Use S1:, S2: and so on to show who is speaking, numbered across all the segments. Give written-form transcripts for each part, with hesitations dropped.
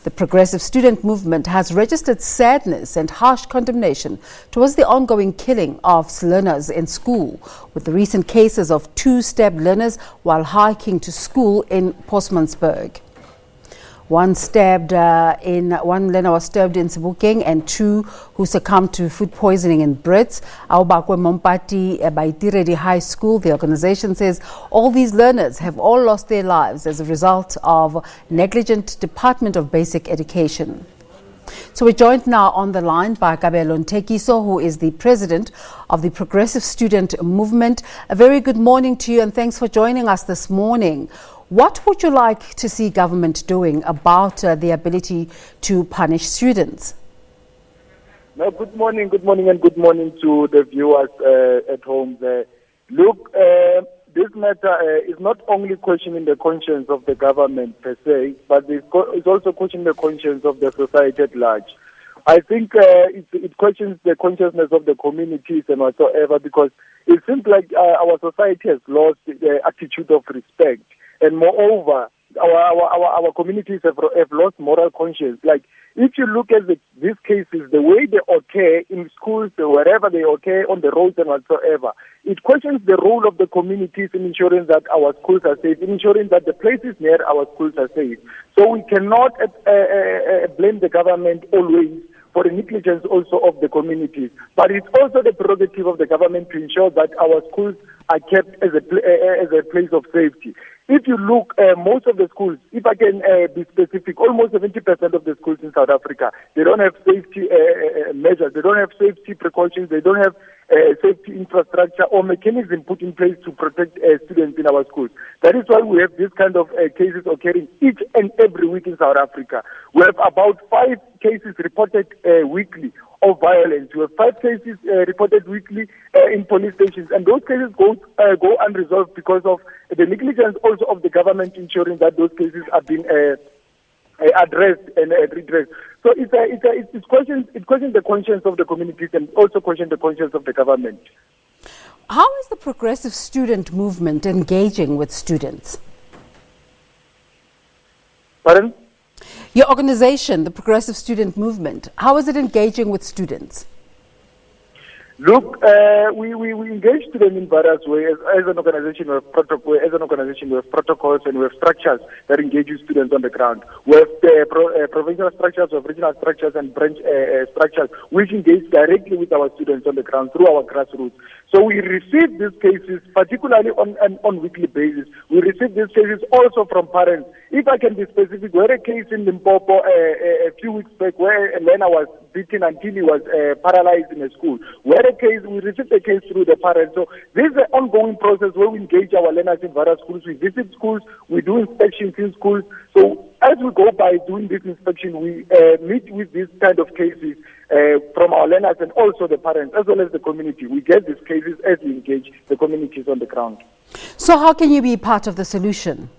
S1: The progressive student movement has registered sadness and harsh condemnation towards the ongoing killing of learners in school, with the recent cases of 2 stabbed learners while hiking to school in Posmansburg. One learner was stabbed in Sebokeng and 2 who succumbed to food poisoning in Brits. By High School, the organization says all these learners have all lost their lives as a result of negligent Department of Basic Education. So we're joined now on the line by Kabelo Nthekiso, who is the president of the Progressive Student Movement. A very good morning to you and thanks for joining us this morning. What would you like to see government doing about the ability to punish students?
S2: No, good morning, and good morning to the viewers at home there. Look, this matter is not only questioning the conscience of the government per se, but it's also questioning the conscience of the society at large. I think it questions the consciousness of the communities and whatsoever, because it seems like our society has lost the attitude of respect. And moreover, our communities have lost moral conscience. Like, if you look at these cases, the way they occur in schools, wherever they occur, on the roads and whatsoever, it questions the role of the communities in ensuring that our schools are safe, in ensuring that the places near our schools are safe. So we cannot blame the government always for the negligence also of the communities. But it's also the prerogative of the government to ensure that our schools are kept as a place of safety. If you look, most of the schools, if I can be specific, almost 70% of the schools in South Africa, they don't have safety measures, they don't have safety precautions, they don't have safety infrastructure or mechanism put in place to protect students in our schools. That is why we have this kind of cases occurring each and every week in South Africa. We have about 5 cases reported weekly of violence. We have 5 cases reported weekly in police stations, and those cases go unresolved because of the negligence also of the government ensuring that those cases are being addressed and redressed. So it questions the conscience of the communities and also questions the conscience of the government.
S1: How is the progressive student movement engaging with students?
S2: Pardon?
S1: Your organization, the Progressive Student Movement, how is it engaging with students?
S2: Look, we engage students in various ways. As an organization, we have protocols and we have structures that engage with students on the ground. We have provincial structures, we have regional structures and branch structures, which engage directly with our students on the ground through our grassroots. So we receive these cases, particularly on weekly basis. We receive these cases also from parents. If I can be specific, we had a case in Limpopo a few weeks back where a learner was beaten until he was paralyzed in a school. We received a case through the parents. So this is an ongoing process where we engage our learners in various schools. We visit schools, we do inspections in schools. So as we go by doing this inspection, we meet with these kind of cases from our learners and also the parents, as well as the community. We get these cases as we engage the communities on the ground.
S1: So how can you be part of the solution?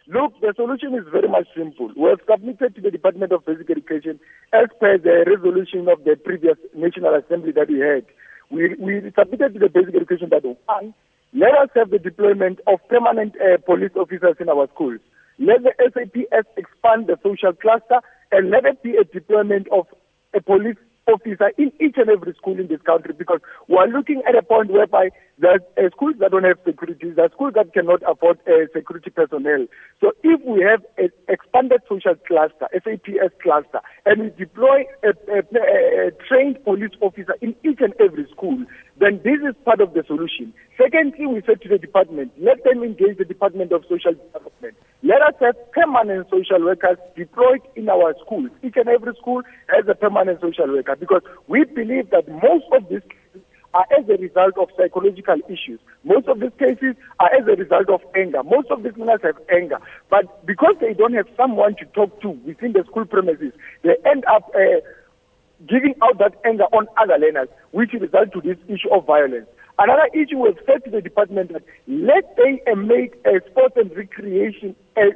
S2: Look, the solution is very much simple. We have submitted to the Department of Basic Education as per the resolution of the previous National Assembly that we had. We submitted to the Basic Education that, 1, let us have the deployment of permanent police officers in our schools. Let the SAPS expand the social cluster, and let it be a deployment of a police officer in each and every school in this country, because we are looking at a point whereby there are schools that don't have security, there are schools that cannot afford security personnel. So if we have an expanded social cluster, SAPS cluster, and we deploy a trained police officer in each and every school, then this is part of the solution. Secondly, we said to the department, let them engage the Department of Social Development. Let us have permanent social workers deployed in our schools. Each and every school has a permanent social worker, because we believe that most of these cases are as a result of psychological issues. Most of these cases are as a result of anger. Most of these learners have anger. But because they don't have someone to talk to within the school premises, they end up giving out that anger on other learners, which result to this issue of violence. Another issue we have said to the department that let they make sports and recreation a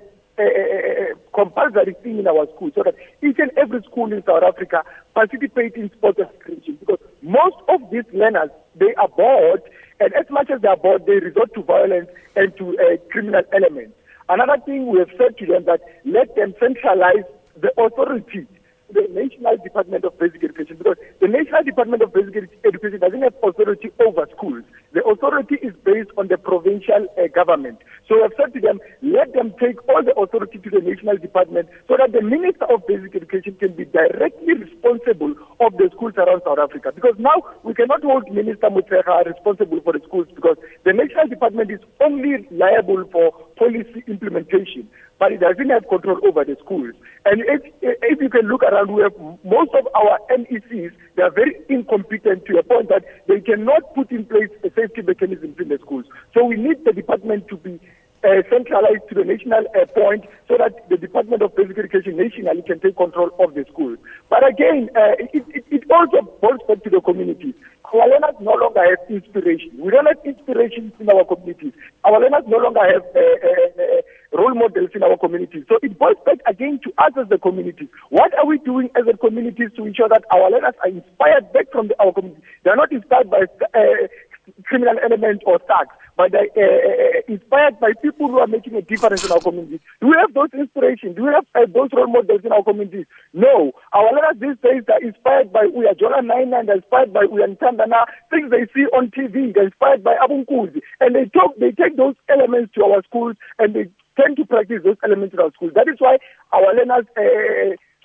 S2: compulsory thing in our schools, so that each and every school in South Africa participate in sports and recreation. Because most of these learners, they are bored, and as much as they are bored, they resort to violence and to criminal elements. Another thing we have said to them that let them centralize the authority, the National Department of Basic Education, because the National Department of Basic Education doesn't have authority over schools. The authority is based on the provincial government. So we have said to them, let them take all the authority to the National Department so that the Minister of Basic Education can be directly responsible of the schools around South Africa. Because now we cannot hold Minister Motshekga responsible for the schools because the National Department is only liable for policy implementation, but it doesn't have control over the schools. And if you can look around, we have most of our NECs, they are very incompetent to a point that they cannot put in place a safety mechanism in the schools. So we need the department to be centralized to the national point so that the Department of Basic Education nationally can take control of the schools. But again, it also boils back to the communities. Our learners no longer have inspiration. We don't have inspiration in our communities. Our learners no longer have role models in our communities. So it boils back again to us as the communities. What are we doing as a communities to ensure that our learners are inspired back from our community? They are not inspired by criminal elements or thugs, but they inspired by people who are making a difference in our communities. Do we have those inspirations? Do we have those role models in our communities? No. Our learners these days are inspired by Uyajola 99, they're inspired by Uyantandana, things they see on TV, they're inspired by Abunkuzi, and they take those elements to our schools and they tend to practice those elements in our schools. That is why our learners,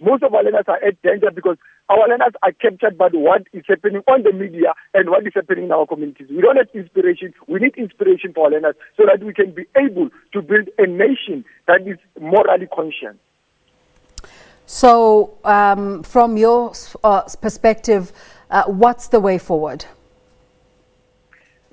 S2: most of our learners are at danger because our learners are captured by what is happening on the media and what is happening in our communities. We don't have inspiration. We need inspiration for our learners so that we can be able to build a nation that is morally conscious.
S1: So, from your perspective, what's the way forward?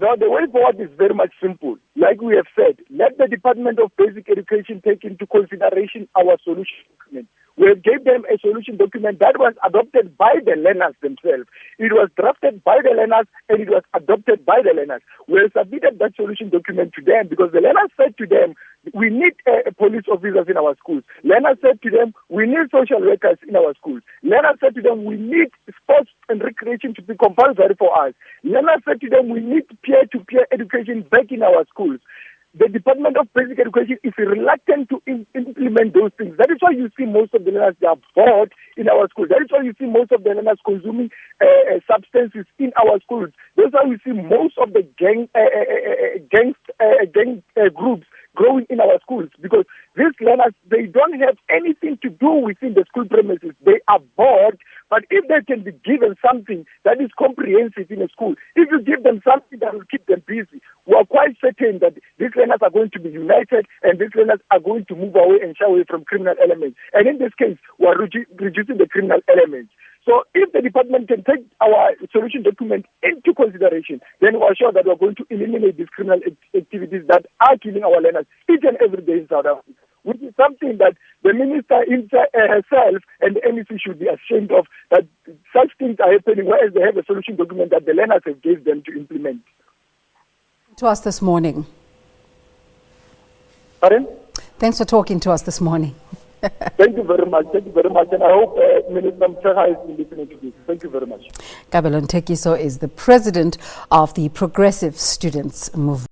S2: Now, the way forward is very much simple. Like we have said, let the Department of Basic Education take into consideration our solution document. We gave them a solution document that was adopted by the learners themselves. It was drafted by the learners and it was adopted by the learners. We submitted that solution document to them because the learners said to them, we need police officers in our schools. Learners said to them, we need social workers in our schools. Learners said to them, we need sports and recreation to be compulsory for us. Learners said to them, we need peer-to-peer education back in our schools. The Department of Basic Education is reluctant to implement those things. That is why you see most of the learners, they are bored in our schools. That is why you see most of the learners consuming substances in our schools. That's why we see most of the gang groups growing in our schools, because these learners, they don't have anything to do within the school premises. They are bored, but if they can be given something that is comprehensive in a school, if you give them something that will keep them busy, we are quite certain that these learners are going to be united and these learners are going to move away and shy away from criminal elements. And in this case, we are reducing the criminal elements. So if the department can take our solution document into consideration, then we are sure that we are going to eliminate these criminal activities that are killing our learners each and every day in South Africa, which is something that the minister herself and the NEC should be ashamed of, that such things are happening, whereas they have a solution document that the learners have gave them to implement.
S1: To us this morning.
S2: Pardon?
S1: Thanks for talking to us this morning.
S2: Thank you very much. Thank you very much. And I hope Minister Motshekga is listening to this. Thank you very much.
S1: Kabelo Nthekiso is the president of the Progressive Students Movement.